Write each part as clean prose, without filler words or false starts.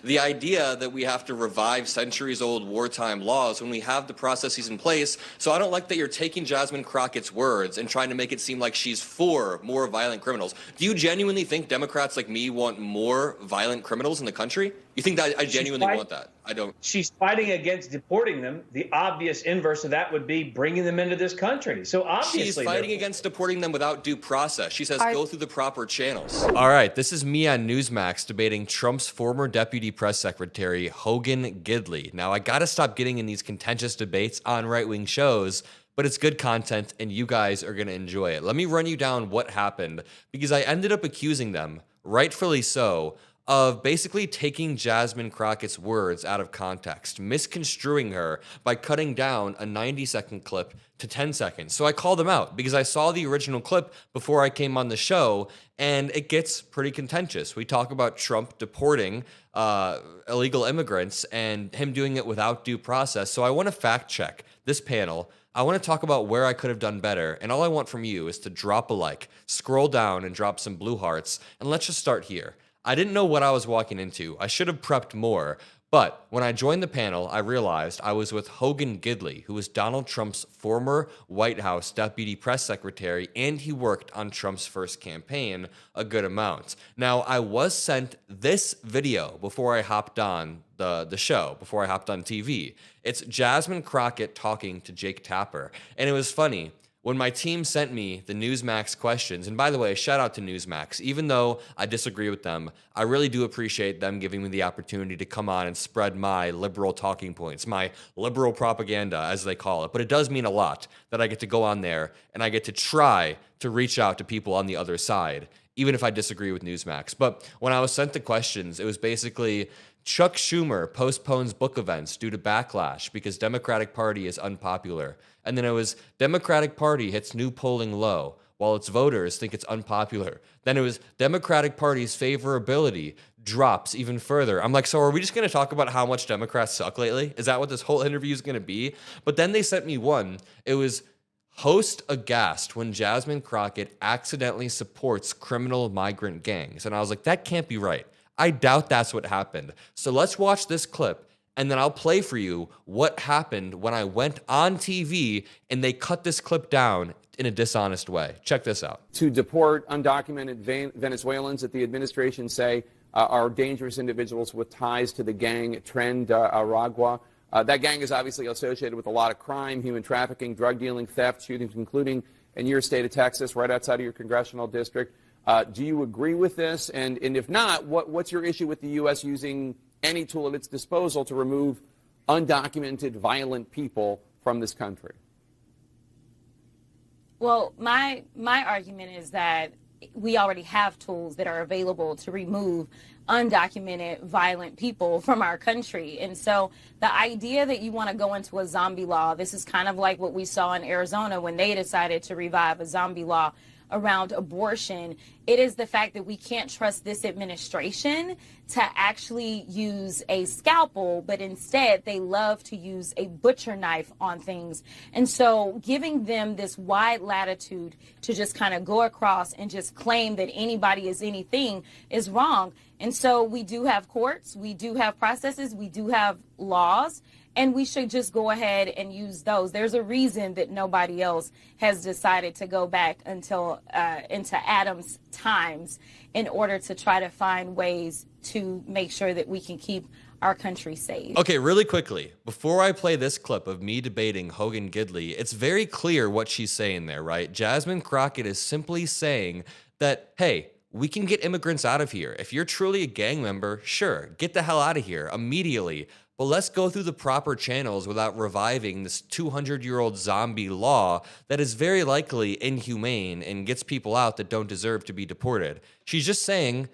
The idea that we have to revive centuries-old wartime laws when we have the processes in place. So I don't like that you're taking Jasmine Crockett's words and trying to make it seem like she's for more violent criminals. Do you genuinely think Democrats like me want more violent criminals in the country? You think that I genuinely want that? I don't. She's fighting against deporting them. The obvious inverse of that would be bringing them into this country. So obviously she's fighting against deporting them without due process. She says go through the proper channels. All right, this is me on Newsmax debating Trump's former deputy press secretary, Hogan Gidley. Now, I gotta stop getting in these contentious debates on right-wing shows, but it's good content and you guys are gonna enjoy it. Let me run you down what happened, because I ended up accusing them, rightfully so, of basically taking Jasmine Crockett's words out of context, misconstruing her by cutting down a 90-second clip to 10 seconds. So I called them out because I saw the original clip before I came on the show, and it gets pretty contentious. We talk about Trump deporting illegal immigrants and him doing it without due process. So I want to fact check this panel. I want to talk about where I could have done better, and all I want from you is to drop a like, scroll down and drop some blue hearts, and let's just start here. I didn't know what I was walking into. I should have prepped more. But when I joined the panel, I realized I was with Hogan Gidley, who was Donald Trump's former White House deputy press secretary, and he worked on Trump's first campaign a good amount. Now, I was sent this video before I hopped on the show, before I hopped on TV. It's Jasmine Crockett talking to Jake Tapper. And it was funny. When my team sent me the Newsmax questions, and by the way, shout out to Newsmax. Even though I disagree with them, I really do appreciate them giving me the opportunity to come on and spread my liberal talking points, my liberal propaganda, as they call it. But it does mean a lot that I get to go on there and I get to try to reach out to people on the other side, even if I disagree with Newsmax. But when I was sent the questions, it was basically Chuck Schumer postpones book events due to backlash because Democratic Party is unpopular. And then it was Democratic Party hits new polling low while its voters think it's unpopular. Then it was Democratic Party's favorability drops even further. I'm like, so are we just going to talk about how much Democrats suck lately? Is that what this whole interview is going to be? But then they sent me one. It was host aghast when Jasmine Crockett accidentally supports criminal migrant gangs. And I was like, that can't be right. I doubt that's what happened. So let's watch this clip, and then I'll play for you what happened when I went on TV and they cut this clip down in a dishonest way. Check this out. To deport undocumented Venezuelans that the administration say are dangerous individuals with ties to the gang Tren de Aragua. That gang is obviously associated with a lot of crime, human trafficking, drug dealing, theft, shootings, including in your state of Texas, right outside of your congressional district. Do you agree with this? And if not, what's your issue with the U.S. using any tool at its disposal to remove undocumented violent people from this country? Well, my argument is that we already have tools that are available to remove undocumented violent people from our country. And so the idea that you want to go into a zombie law, this is kind of like what we saw in Arizona when they decided to revive a zombie law around abortion. It is the fact that we can't trust this administration to actually use a scalpel, but instead they love to use a butcher knife on things. And so giving them this wide latitude to just kind of go across and just claim that anybody is anything is wrong. And so we do have courts, we do have processes, we do have laws, and we should just go ahead and use those. There's a reason that nobody else has decided to go back until into Adam's times in order to try to find ways to make sure that we can keep our country safe. Okay, really quickly, before I play this clip of me debating Hogan Gidley, it's very clear what she's saying there, right? Jasmine Crockett is simply saying that, hey, we can get immigrants out of here. If you're truly a gang member, sure, get the hell out of here immediately. But let's go through the proper channels without reviving this 200-year-old zombie law that is very likely inhumane and gets people out that don't deserve to be deported. She's just saying,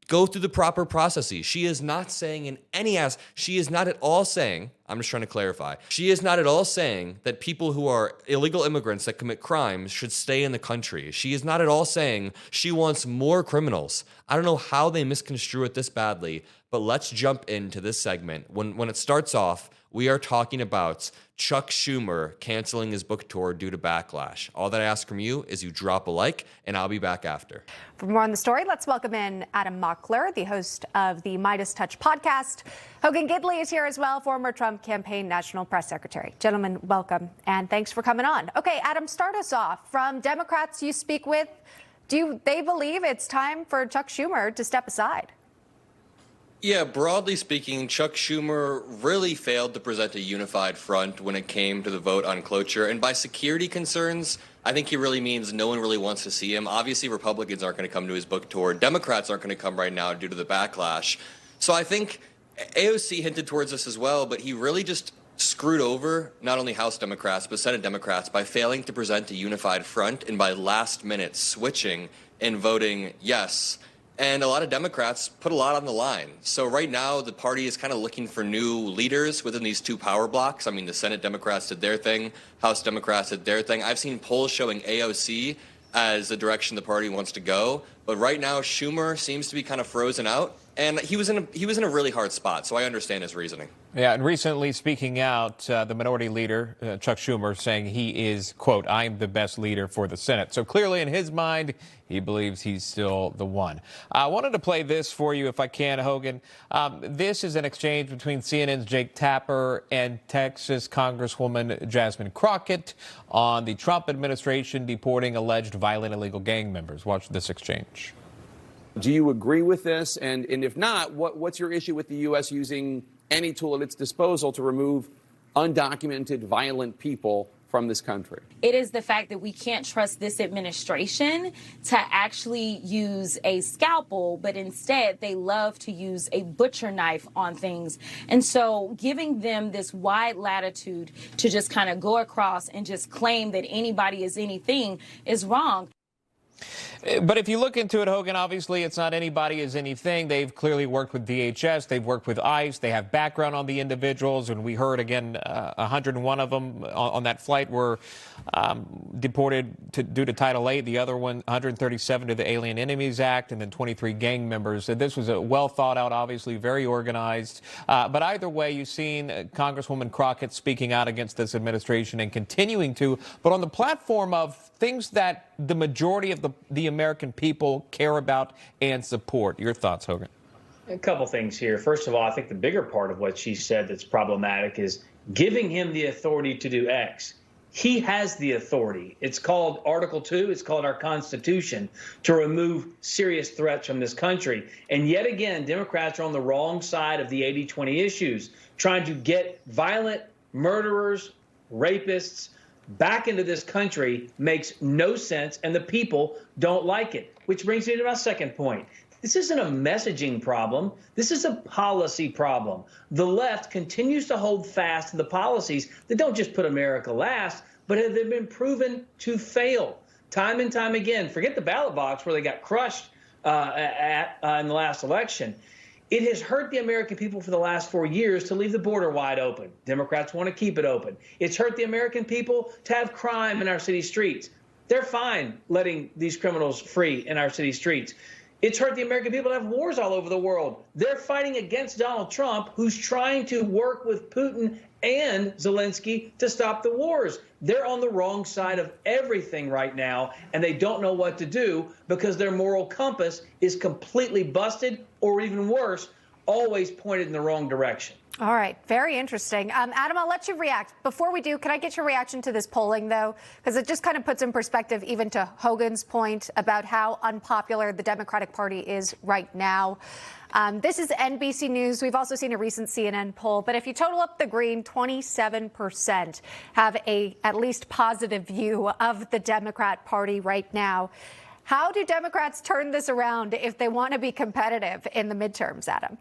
go through the proper processes. She is not saying in any she is not at all saying I'm just trying to clarify. She is not at all saying that people who are illegal immigrants that commit crimes should stay in the country. She is not at all saying she wants more criminals. I don't know how they misconstrue it this badly, but let's jump into this segment. When it starts off, we are talking about Chuck Schumer canceling his book tour due to backlash. All that I ask from you is you drop a like, and I'll be back after. For more on the story, let's welcome in Adam Mockler, the host of the MeidasTouch podcast. Hogan Gidley is here as well, former Trump campaign national press secretary. Gentlemen, welcome, and thanks for coming on. Okay, Adam, start us off. From Democrats you speak with, do they believe it's time for Chuck Schumer to step aside? Yeah, broadly speaking, Chuck Schumer really failed to present a unified front when it came to the vote on cloture. And by security concerns, I think he really means no one really wants to see him. Obviously, Republicans aren't going to come to his book tour. Democrats aren't going to come right now due to the backlash. So I think AOC hinted towards this as well, but he really just screwed over not only House Democrats, but Senate Democrats by failing to present a unified front and by last minute switching and voting yes. And a lot of Democrats put a lot on the line. So right now, the party is kind of looking for new leaders within these two power blocks. I mean, the Senate Democrats did their thing, House Democrats did their thing. I've seen polls showing AOC as the direction the party wants to go. But right now, Schumer seems to be kind of frozen out. And he was in a really hard spot, so I understand his reasoning. Yeah, and recently speaking out, the minority leader, Chuck Schumer, saying he is, quote, "I'm the best leader for the Senate." So clearly in his mind, he believes he's still the one. I wanted to play this for you if I can, Hogan. This is an exchange between CNN's Jake Tapper and Texas Congresswoman Jasmine Crockett on the Trump administration deporting alleged violent illegal gang members. Watch this exchange. Do you agree with this? And if not, what's your issue with the U.S. using any tool at its disposal to remove undocumented violent people from this country? It is the fact that we can't trust this administration to actually use a scalpel, but instead they love to use a butcher knife on things. And so giving them this wide latitude to just kind of go across and just claim that anybody is anything is wrong. But if you look into it, Hogan, obviously it's not anybody is anything. They've clearly worked with DHS. They've worked with ICE. They have background on the individuals. And we heard, again, 101 of them on that flight were deported due to Title VIII. The other one, 137 to the Alien Enemies Act, and then 23 gang members. So this was a well thought out, obviously very organized. But either way, you've seen Congresswoman Crockett speaking out against this administration and continuing to, but on the platform of things that the majority of the American people care about and support. Your thoughts, Hogan? A couple things here. First of all, I think the bigger part of what she said that's problematic is giving him the authority to do X. He has the authority. It's called Article 2. It's called our Constitution to remove serious threats from this country. And yet again, Democrats are on the wrong side of the 80-20 issues, trying to get violent murderers, rapists, back into this country makes no sense, and the people don't like it. Which brings me to my second point. This isn't a messaging problem. This is a policy problem. The left continues to hold fast to the policies that don't just put America last, but have been proven to fail time and time again. Forget the ballot box where they got crushed in the last election. It has hurt the American people for the last 4 years to leave the border wide open. Democrats want to keep it open. It's hurt the American people to have crime in our city streets. They're fine letting these criminals free in our city streets. It's hurt the American people to have wars all over the world. They're fighting against Donald Trump, who's trying to work with Putin and Zelensky to stop the wars. They're on the wrong side of everything right now, and they don't know what to do because their moral compass is completely busted, or even worse, always pointed in the wrong direction. All right. Very interesting. Adam, I'll let you react. Before we do, can I get your reaction to this polling, though? Because it just kind of puts in perspective even to Hogan's point about how unpopular the Democratic Party is right now. This is NBC News. We've also seen a recent CNN poll. But if you total up the green, 27% have a at least positive view of the Democrat Party right now. How do Democrats turn this around if they want to be competitive in the midterms, Adam?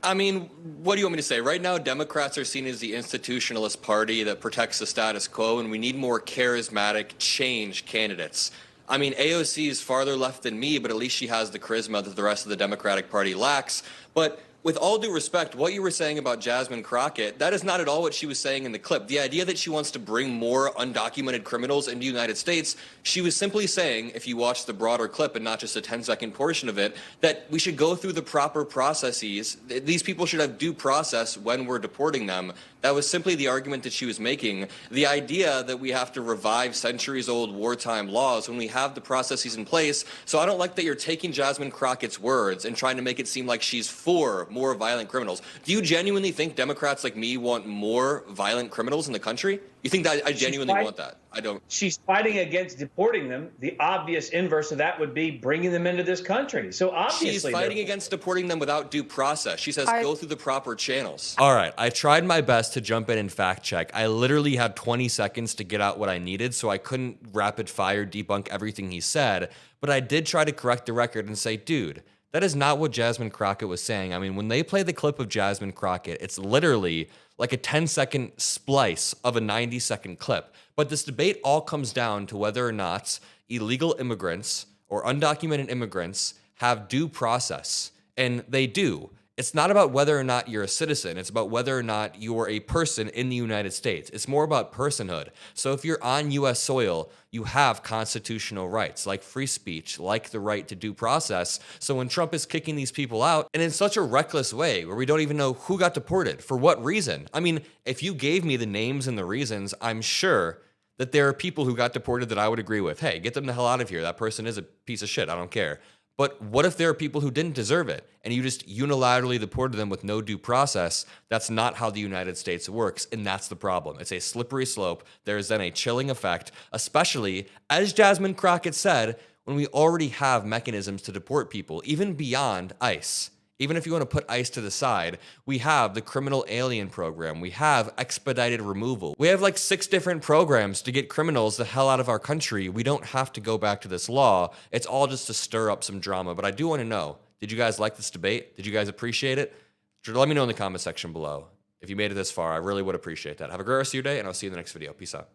I mean, what do you want me to say? Right now, Democrats are seen as the institutionalist party that protects the status quo, and we need more charismatic change candidates. I mean, AOC is farther left than me, but at least she has the charisma that the rest of the Democratic Party lacks. But With all due respect, what you were saying about Jasmine Crockett, that is not at all what she was saying in the clip. The idea that she wants to bring more undocumented criminals into the United States, she was simply saying, if you watch the broader clip and not just a 10-second portion of it, that we should go through the proper processes. These people should have due process when we're deporting them. That was simply the argument that she was making. The idea that we have to revive centuries-old wartime laws when we have the processes in place. So I don't like that you're taking Jasmine Crockett's words and trying to make it seem like she's for more violent criminals. Do you genuinely think Democrats like me want more violent criminals in the country? You think that I genuinely want that? I don't. She's fighting against deporting them. The obvious inverse of that would be bringing them into this country. So obviously she's fighting against deporting them without due process. She says go through the proper channels. All right, I tried my best to jump in and fact check. I literally had 20 seconds to get out what I needed, so I couldn't rapid fire debunk everything he said, but I did try to correct the record and say, dude, that is not what Jasmine Crockett was saying. I mean, when they play the clip of Jasmine Crockett, it's literally like a 10-second splice of a 90-second clip. But this debate all comes down to whether or not illegal immigrants or undocumented immigrants have due process. And they do. It's not about whether or not you're a citizen. It's about whether or not you're a person in the United States. It's more about personhood. So if you're on U.S. soil, you have constitutional rights like free speech, like the right to due process. So when Trump is kicking these people out, and in such a reckless way where we don't even know who got deported, for what reason? I mean, if you gave me the names and the reasons, I'm sure that there are people who got deported that I would agree with. Hey, get them the hell out of here. That person is a piece of shit. I don't care. But what if there are people who didn't deserve it and you just unilaterally deported them with no due process? That's not how the United States works, and that's the problem. It's a slippery slope. There is then a chilling effect, especially, as Jasmine Crockett said, when we already have mechanisms to deport people, even beyond ICE. Even if you want to put ICE to the side, we have the criminal alien program. We have expedited removal. We have like 6 different programs to get criminals the hell out of our country. We don't have to go back to this law. It's all just to stir up some drama. But I do want to know, did you guys like this debate? Did you guys appreciate it? Let me know in the comment section below. If you made it this far, I really would appreciate that. Have a great rest of your day, and I'll see you in the next video. Peace out.